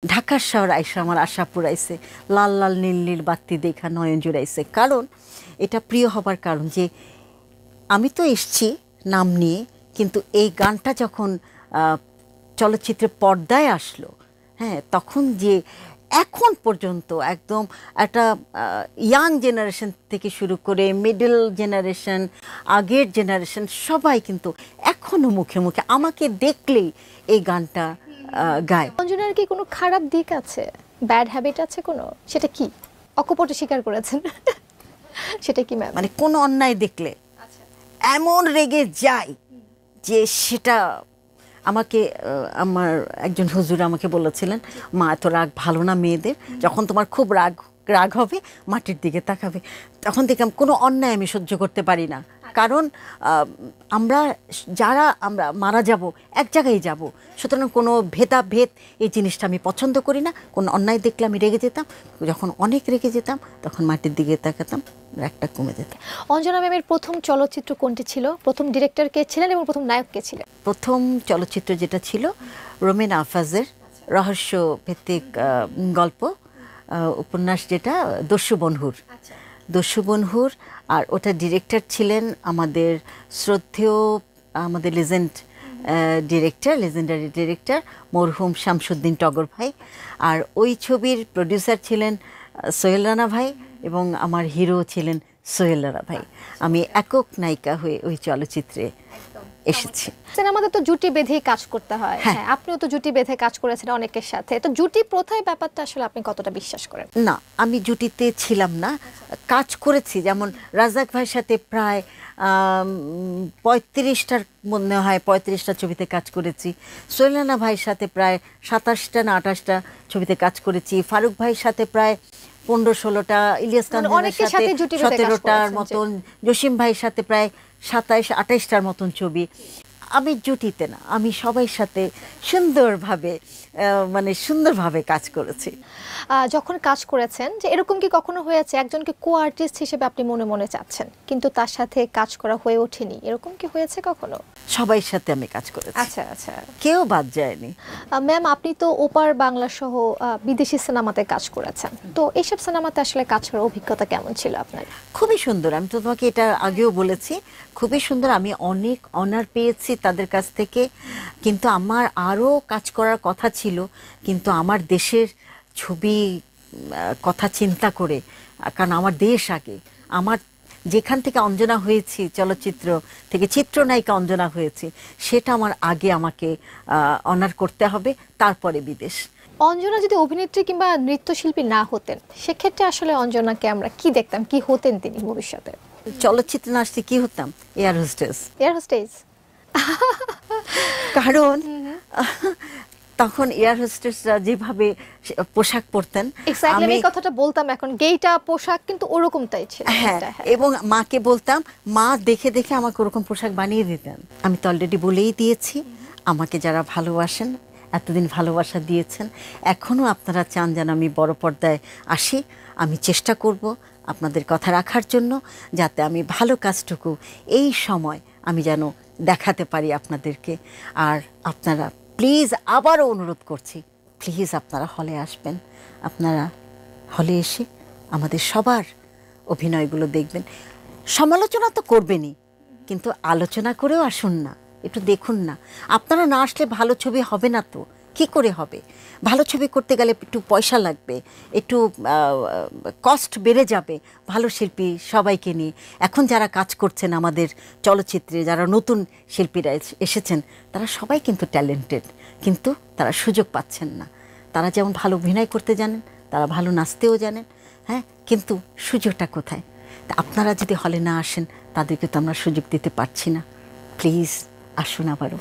ঢাকার শহর আইসা আমার আশা পুরাইছে, লাল লাল নীল নীল বাতি দেখা নয়ন জুড়াইছে। কারণ এটা প্রিয় হবার কারণ যে আমি তো এসছি নাম নিয়ে, কিন্তু এই গানটা যখন চলচ্চিত্রের পর্দায় আসলো, হ্যাঁ, তখন যে এখন পর্যন্ত একদম একটা ইয়াং জেনারেশন থেকে শুরু করে মিডল জেনারেশন, আগের জেনারেশন সবাই কিন্তু এখনও মুখে মুখে আমাকে দেখলেই এই গানটা গায়। অঞ্জনার কি কোনো খারাপ দিক আছে, ব্যাড হ্যাবিট আছে কোনো? সেটা কি অকপটে স্বীকার করেছেন? সেটা কি ম্যাম? মানে কোনো অন্যায় দেখলে এমন রেগে যায় যে সেটা আমাকে আমার একজন হুজুর আমাকে বলেছিলেন, মা এত রাগ ভালো না মেয়েদের, যখন তোমার খুব রাগ হবে মাটির দিকে তাকাবে। তখন দেখলাম কোনো অন্যায় আমি সহ্য করতে পারি না, কারণ আমরা মারা যাব এক জায়গায় যাব, সুতরাং কোনো ভেদাভেদ এই জিনিসটা আমি পছন্দ করি না। কোনো অন্যায় দেখলে আমি রেগে যেতাম, যখন অনেক রেগে যেতাম তখন মাটির দিকে তাকাতাম, রাগটা কমে যেত। অঞ্জনা ম্যামের প্রথম চলচ্চিত্র কোনটি ছিল? প্রথম ডিরেক্টর কে ছিলেন এবং প্রথম নায়ক কে ছিলেন? প্রথম চলচ্চিত্র যেটা ছিল রোমেন আফাজের রহস্য ভিত্তিক গল্প উপন্যাস, যেটা দস্যু বনহুর। আর ওটা ডিরেক্টর ছিলেন আমাদের শ্রদ্ধেয়, আমাদের লেজেন্ডারি ডিরেক্টর মরহুম শামসুদ্দিন টগর ভাই। আর ওই ছবির প্রডিউসার ছিলেন সোহেল রানা ভাই এবং আমার হিরো ছিলেন সোহেল রানা ভাই। আমি একক নায়িকা হয়ে ওই চলচ্চিত্রে এসেছি। সিনেমাতে তো জুটি বেঁধেই কাজ করতে হয়, হ্যাঁ, আপনিও তো জুটি বেঁধে কাজ করেছেন অনেকের সাথে। তো জুটি প্রথায় ব্যাপারটা আসলে আপনি কতটা বিশ্বাস করেন? না, আমি জুটিতে ছিলাম না, কাজ করেছি। যেমন রাজাক ভাইয়ের সাথে প্রায় 35টা ছবিতে কাজ করেছি। সোহেল রানা ভাইয়ের সাথে প্রায় 27টা না 28টা ছবিতে কাজ করেছি। ফারুক ভাইয়ের সাথে প্রায় 15-16টা, ইলিয়াস কাঞ্চনের সাথে 17টার মতন, জসিম ভাইয়ের সাথে প্রায় 27-28টার মতন ছবি। আমি জুটিতে না, আমি সবাই সাথে সুন্দরভাবে কাজ করেছি। যখন কাজ করেছেন, যে এরকম কি কখনো হয়েছে একজনকে কো আর্টিস্ট হিসেবে আপনি মনে মনে চাচ্ছেন কিন্তু তার সাথে কাজ করা হয়ে ওঠেনি? এরকম কি হয়েছে কখনো? সবাই সাথে আমি কাজ করেছি। আচ্ছা, কেউ বাদ যায়নি। ম্যাম, আপনি তো ওপার বাংলা সহ বিদেশি সিনেমাতে কাজ করেছেন, তো এইসব সিনেমাতে আসলে কাজ করার অভিজ্ঞতা কেমন ছিল আপনার? খুবই সুন্দর। আমি তো তোমাকে এটা আগেও বলেছি, খুবই সুন্দর। আমি অনেক অনার পেয়েছি তাদের কাছ থেকে, কিন্তু আমার আরও কাজ করার কথা ছিল, কিন্তু আমার দেশের ছবি কথা চিন্তা করে, কারণ আমার দেশ আগে, আমার যেখান থেকে অঞ্জনা হয়েছি, চলচ্চিত্র থেকে চিত্রনায়িকা অঞ্জনা হয়েছি, সেটা আমার আগে আমাকে অনার করতে হবে, তারপরে বিদেশ। অঞ্জনা যদি অভিনেত্রী কিংবা নৃত্যশিল্পী না হতেন, সেক্ষেত্রে আসলে অঞ্জনাকে আমরা কি দেখতাম, কি হতেন তিনি ভবিষ্যতে? চলচ্চিত্রে না আসতে কি হতাম? Air hostess. কারণ তখন এয়ার হোস্টেসরা যেভাবে পোশাক পরতেন, আমি এই কথাটা বলতাম, এখন গেইটা পোশাক কিন্তু ওরকমটাই ছিল। হ্যাঁ, এবং মাকে বলতাম, মা দেখে দেখে আমাকে ওরকম পোশাক বানিয়ে দিতেন। আমি তো অলরেডি বলেই দিয়েছি, আমাকে যারা ভালোবাসেন, এতদিন ভালোবাসা দিয়েছেন, এখনও আপনারা চান যেন আমি বড় পর্দায় আসি। আমি চেষ্টা করব আপনাদের কথা রাখার জন্য, যাতে আমি ভালো কাজটুকু এই সময় আমি যেন দেখাতে পারি আপনাদেরকে। আর আপনারা প্লিজ, আবারও অনুরোধ করছি, প্লিজ আপনারা হলে আসবেন। আপনারা হলে এসে আমাদের সবার অভিনয়গুলো দেখবেন। সমালোচনা তো করবেনই, কিন্তু আলোচনা করেও আসুন না, একটু দেখুন না। আপনারা না আসলে ভালো ছবি হবে না তো, কি করে হবে? ভালো ছবি করতে গেলে একটু পয়সা লাগবে, একটু কস্ট বেড়ে যাবে। ভালো শিল্পী সবাইকে নিয়ে এখন যারা কাজ করছেন আমাদের চলচ্চিত্রে, যারা নতুন শিল্পীরা এসেছেন, তারা সবাই কিন্তু ট্যালেন্টেড, কিন্তু তারা সুযোগ পাচ্ছেন না। তারা যেমন ভালো অভিনয় করতে জানেন, তারা ভালো নাচতেও জানেন, হ্যাঁ, কিন্তু সুযোগটা কোথায়? তা আপনারা যদি হলে না আসেন, তাদেরকে তো আমরা সুযোগ দিতে পারছি না। প্লিজ আসুন আবারও।